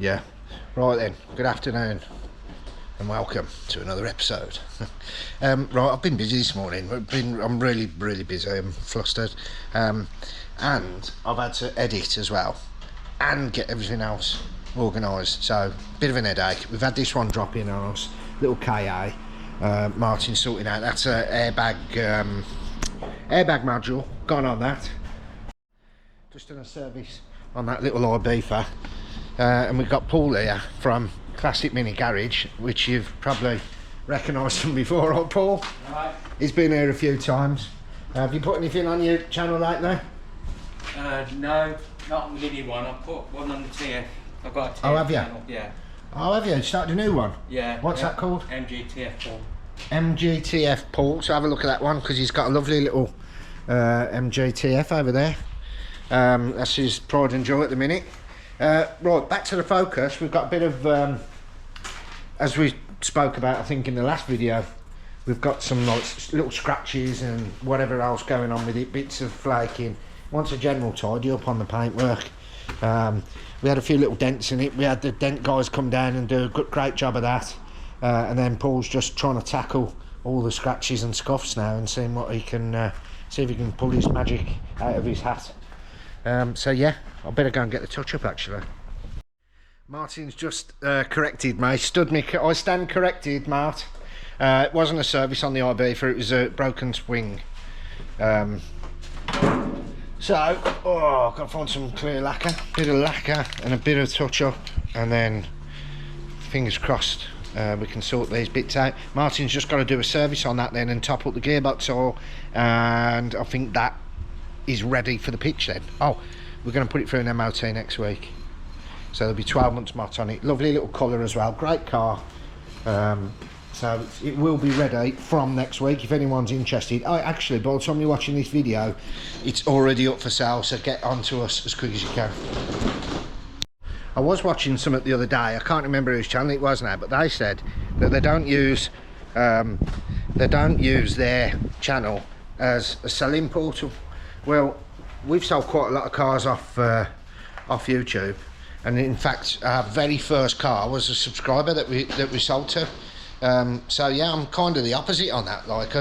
Yeah. Right then, good afternoon and welcome to another episode. Right, I've been busy this morning. I'm really busy. I'm flustered. And I've had to edit as well and get everything else organised. So, bit of an headache. We've had this one drop in on us, little KA. Martin's sorting out. That's a airbag module. Gone on that. Just done a service on that little Ibiza. And we've got Paul here from Classic Mini Garage, which you've probably recognised from before, right, Paul? Right. He's been here a few times. Have you put anything on your channel lately? No, not on the mini one. I've put one on the TF. I've got a TF. Oh, have you? Channel. Yeah. Oh, have you? Started a new one? Yeah. What's that called? MGTF Paul. MGTF Paul. So have a look at that one, because he's got a lovely little MGTF over there. That's his pride and joy at the minute. Right, back to the focus. We've got a bit of, as we spoke about, I think in the last video, we've got some like little scratches and whatever else going on with it, bits of flaking. Wants a general tidy up on the paintwork. We had a few little dents in it. We had the dent guys come down and do a great job of that. And then Paul's just trying to tackle all the scratches and scuffs now and seeing what he can, see if he can pull his magic out of his hat. So yeah, I better go and get the touch up actually. Martin's just corrected me, I stand corrected, Mart. It wasn't a service on the Ibiza, it was a broken swing. I've got to find some clear lacquer, bit of lacquer and a bit of touch up, and then fingers crossed we can sort these bits out. Martin's just got to do a service on that then and top up the gearbox oil, and I think that is ready for the pitch then. Oh, we're going to put it through an MOT next week, so there'll be 12 months mot on it. Lovely little colour as well, great car. So it will be ready from next week if anyone's interested. Oh, actually, by the time you're watching this video, it's already up for sale, so get onto us as quick as you can. I was watching something the other day, I can't remember whose channel it was now, but they said that they don't use their channel as a selling portal. Well, we've sold quite a lot of cars off YouTube, and in fact our very first car was a subscriber that we sold to. So yeah, I'm kind of the opposite on that. Like,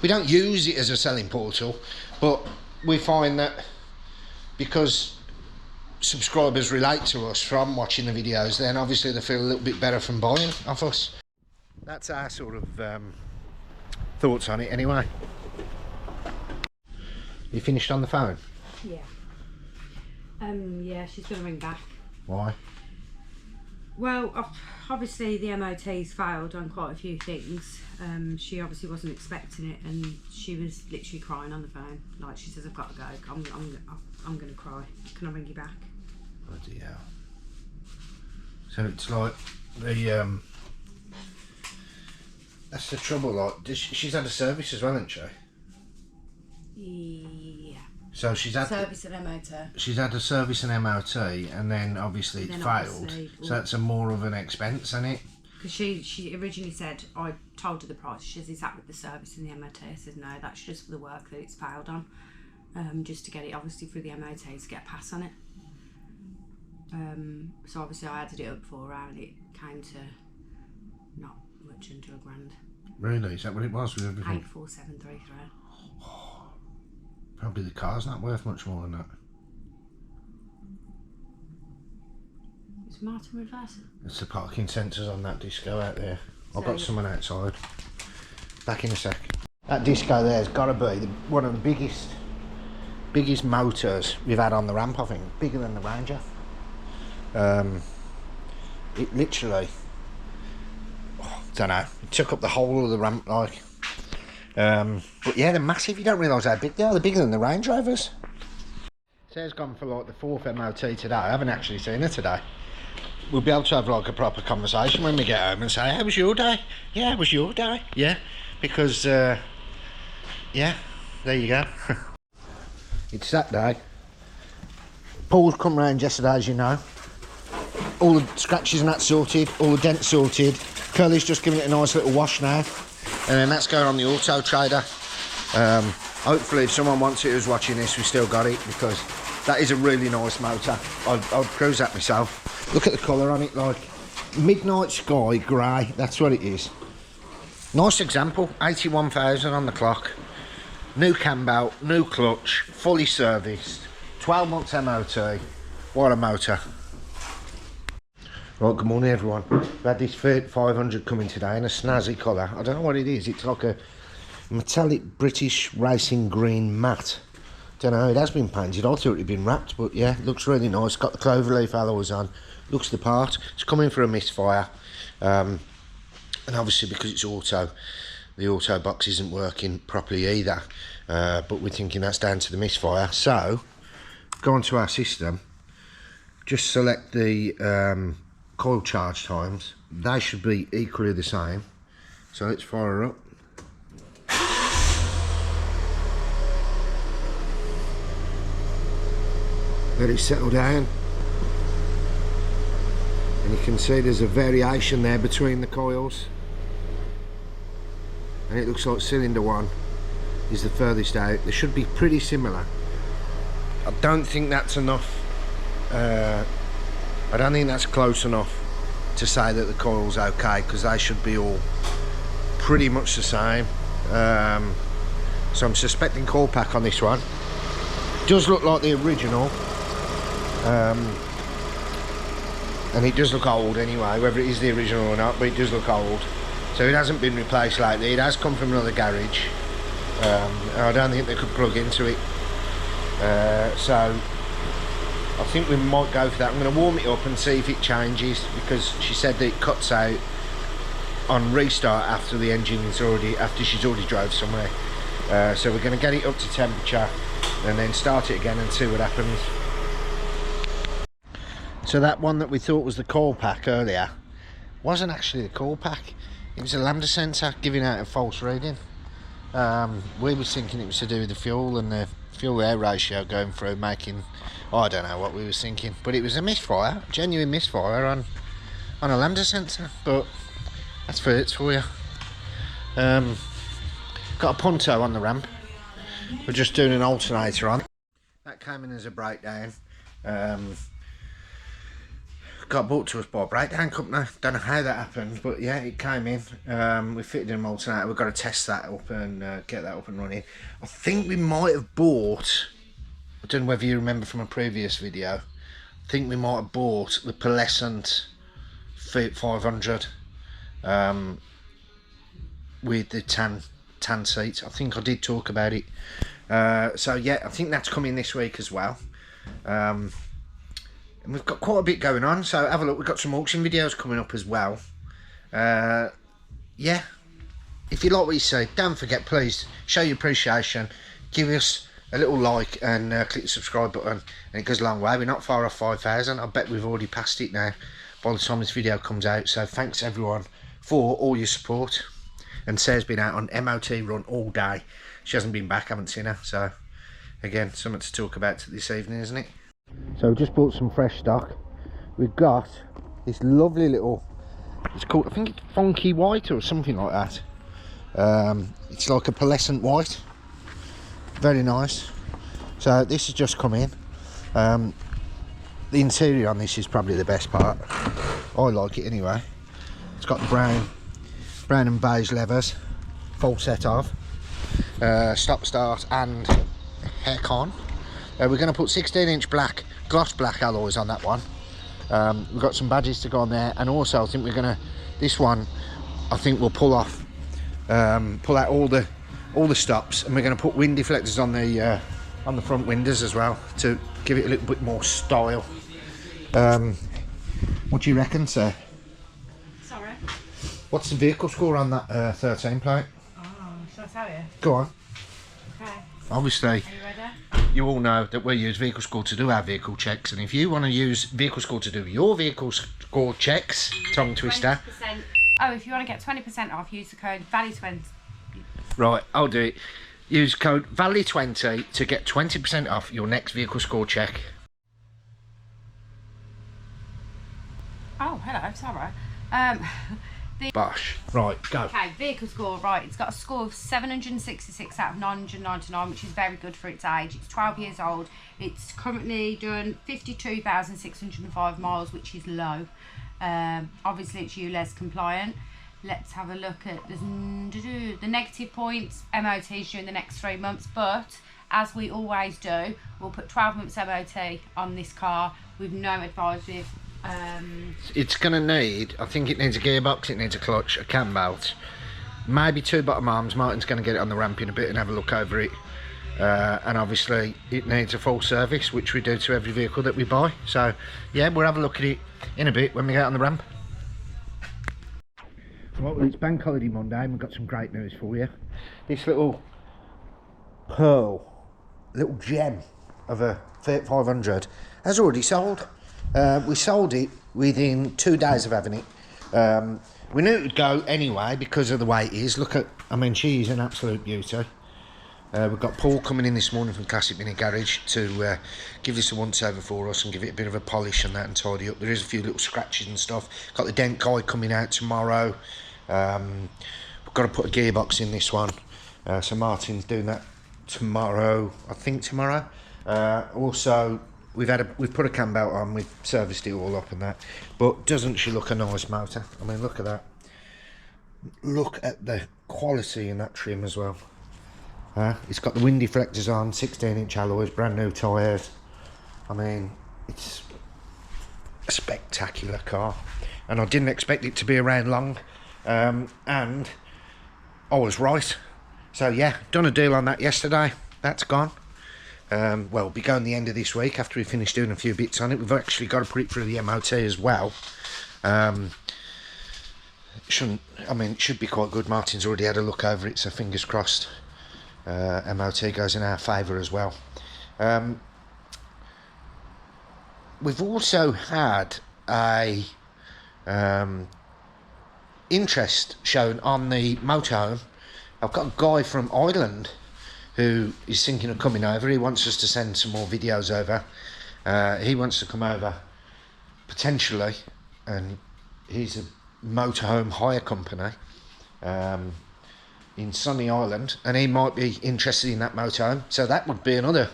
we don't use it as a selling portal, but we find that because subscribers relate to us from watching the videos, then obviously they feel a little bit better from buying off us. That's our sort of thoughts on it anyway. You finished on the phone? Yeah. Yeah, she's going to ring back. Why? Well, obviously the MOT's failed on quite a few things. She obviously wasn't expecting it, and she was literally crying on the phone. Like, she says, I've got to go. I'm going to cry. Can I ring you back? Bloody hell. So it's like the that's the trouble. Like, she's had a service as well, hasn't she? Yeah. So she's had service and MOT. She's had a service and MOT, and then obviously it failed. So that's a more of an expense, isn't it? Because she originally said, I told her the price. She says, is that with the service and the MOT? I said, no, that's just for the work that it's failed on. Just to get it obviously through the MOT to get a pass on it. So obviously I added it up for her, and it came to not much under £1,000. Really? Is that what it was with everything? 84733. Probably the car's not worth much more than that. Is Martin reversing? It's the parking sensors on that disco out there. So I've got someone outside. Back in a sec. That disco there's got to be one of the biggest motors we've had on the ramp, I think. Bigger than the Ranger. It literally, don't know, it took up the whole of the ramp, like. But yeah, they're massive. You don't realise how big they are. They're bigger than the Range Rovers. Sarah's gone for like the 4th MOT today. I haven't actually seen her today. We'll be able to have like a proper conversation when we get home and say, how was your day? Yeah, how was your day? Yeah, because yeah, there you go. It's that day. Paul's come round yesterday, as you know. All the scratches and that sorted, all the dents sorted. Curly's just giving it a nice little wash now, and then that's going on the Auto Trader. Hopefully if someone wants it who's watching this, we still got it, because that is a really nice motor. I'd cruise that myself. Look at the colour on it, like midnight sky grey, that's what it is. Nice example, 81,000 on the clock. New cam belt, new clutch, fully serviced, 12 months MOT. What a motor. Right, good morning everyone. We had this Fiat 500 coming today in a snazzy colour. I don't know what it is, it's like a metallic British racing green matte. Don't know, it has been painted. I thought it had been wrapped, but yeah, it looks really nice. Got the cloverleaf alloys on, looks the part. It's coming for a misfire, and obviously because it's auto, the auto box isn't working properly either, but we're thinking that's down to the misfire. So go onto our system, just select the coil charge times. They should be equally the same, so let's fire her up. Let it settle down, and you can see there's a variation there between the coils, and it looks like cylinder 1 is the furthest out. They should be pretty similar. I don't think that's enough. I don't think that's close enough to say that the coil's okay, because they should be all pretty much the same. So I'm suspecting coil pack on this one. Does look like the original. And it does look old anyway, whether it is the original or not, but it does look old. So it hasn't been replaced lately. It has come from another garage. I don't think they could plug into it. So I think we might go for that. I'm going to warm it up and see if it changes, because she said that it cuts out on restart after the engine's already, after she's already drove somewhere. So we're going to get it up to temperature and then start it again and see what happens. So that one that we thought was the coil pack earlier wasn't actually the coil pack. It was a lambda sensor giving out a false reading. We were thinking it was to do with the fuel and the fuel air ratio going through, making, I don't know what we were thinking, but it was a misfire, genuine misfire on a lambda sensor. But that's for you. Got a punto on the ramp. We're just doing an alternator on. That came in as a breakdown. Got brought to us by a breakdown company. Don't know how that happened, but yeah, it came in. We fitted in an alternator. We've got to test that up and get that up and running. I think we might have bought, I don't know whether you remember from a previous video, I think we might have bought the pearlescent Fiat 500 with the tan seats. I think I did talk about it. So yeah, I think that's coming this week as well. And we've got quite a bit going on, so have a look. We've got some auction videos coming up as well. Yeah, if you like what you see, don't forget, please show your appreciation, give us a little like and click the subscribe button, and it goes a long way. We're not far off 5,000. I bet we've already passed it now by the time this video comes out. So thanks everyone for all your support. And Sarah's been out on MOT run all day. She hasn't been back, haven't seen her, so again, something to talk about this evening, isn't it? So we just bought some fresh stock. We've got this lovely little, it's called, I think it's funky white or something like that. It's like a pearlescent white, very nice. So this has just come in. The interior on this is probably the best part. I like it anyway. It's got the brown and beige levers, full set of stop start and aircon. We're going to put 16-inch black, gloss black alloys on that one. We've got some badges to go on there, and also I think we're going to, this one I think we'll pull out all the stops, and we're going to put wind deflectors on the front windows as well to give it a little bit more style. What do you reckon, sir? Sorry? What's the vehicle score on that 13 plate? Oh, shall I tell you? Go on. Okay. Obviously, Are you ready? you all know that we use Vehicle Score to do our vehicle checks, and if you want to use Vehicle Score to do your vehicle score checks, tongue twister. 20%. Oh, if you want to get 20% off, use the code VALLEY20. Right, I'll do it. Use code VALLEY20 to get 20% off your next vehicle score check. Oh, hello, sorry. Bosh. Right, go. Okay, vehicle score, right, it's got a score of 766 out of 999, which is very good for its age. It's 12 years old. It's currently done 52,605 miles, which is low. Obviously it's ULEZ compliant. Let's have a look at the negative points. MOTs during the next 3 months, but as we always do, we'll put 12 months MOT on this car with no advisory. It's going to need, I think it needs a gearbox, it needs a clutch, a cam belt, maybe 2 bottom arms. Martin's going to get it on the ramp in a bit and have a look over it. And obviously it needs a full service, which we do to every vehicle that we buy. So yeah, we'll have a look at it in a bit when we get on the ramp. Right, well, it's Bank Holiday Monday and we've got some great news for you. This little pearl, little gem of a Fiat 500 has already sold. We sold it within 2 days of having it. We knew it would go anyway because of the way it is. Look at, I mean, she is an absolute beauty. We've got Paul coming in this morning from Classic Mini Garage to give this a once over for us and give it a bit of a polish and that and tidy up. There is a few little scratches and stuff. Got the dent guy coming out tomorrow. We've got to put a gearbox in this one. So Martin's doing that tomorrow, I think tomorrow. Also, we've put a cam belt on, we've serviced it all up and that. But doesn't she look a nice motor? I mean, look at that. Look at the quality in that trim as well. It's got the wind deflectors on, 16-inch alloys, brand new tyres. I mean, it's a spectacular car. And I didn't expect it to be around long. And I was right. So yeah, done a deal on that yesterday. That's gone. Well, we'll be going the end of this week after we finish doing a few bits on it. We've actually got to put it through the MOT as well. It should be quite good. Martin's already had a look over it, so fingers crossed. MOT goes in our favour as well. We've also had a interest shown on the motorhome. I've got a guy from Ireland who is thinking of coming over. He wants us to send some more videos over. He wants to come over potentially, and he's a motorhome hire company in sunny Ireland, and he might be interested in that motorhome. So that would be another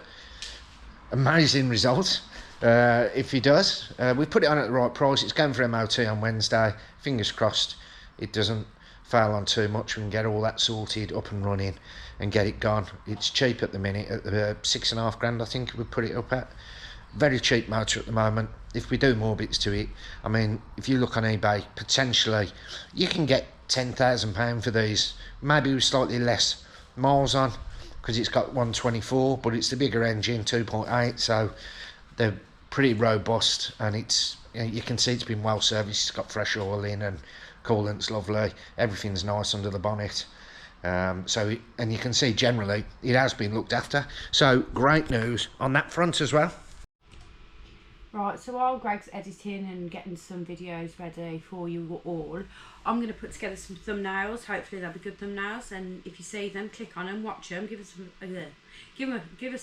amazing result if he does. We put it on at the right price. It's going for MOT on Wednesday. Fingers crossed it doesn't fail on too much. We can get all that sorted, up and running, and get it gone. It's cheap at the minute, at £6.5 grand I think we put it up at. Very cheap motor at the moment. If we do more bits to it, I mean, if you look on eBay, potentially you can get £10,000 for these, maybe with slightly less miles on, because it's got 124, but it's the bigger engine, 2.8, so they're pretty robust, and it's, you can see it's been well serviced. It's got fresh oil in and coolant's lovely, everything's nice under the bonnet. And you can see generally it has been looked after, so great news on that front as well. Right, so while Greg's editing and getting some videos ready for you all, I'm going to put together some thumbnails. Hopefully they'll be good thumbnails, and if you see them, click on them, watch them, give us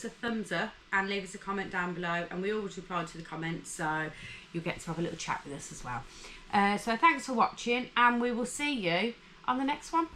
a thumbs up and leave us a comment down below, and we always reply to the comments, so you'll get to have a little chat with us as well. So thanks for watching, and we will see you on the next one.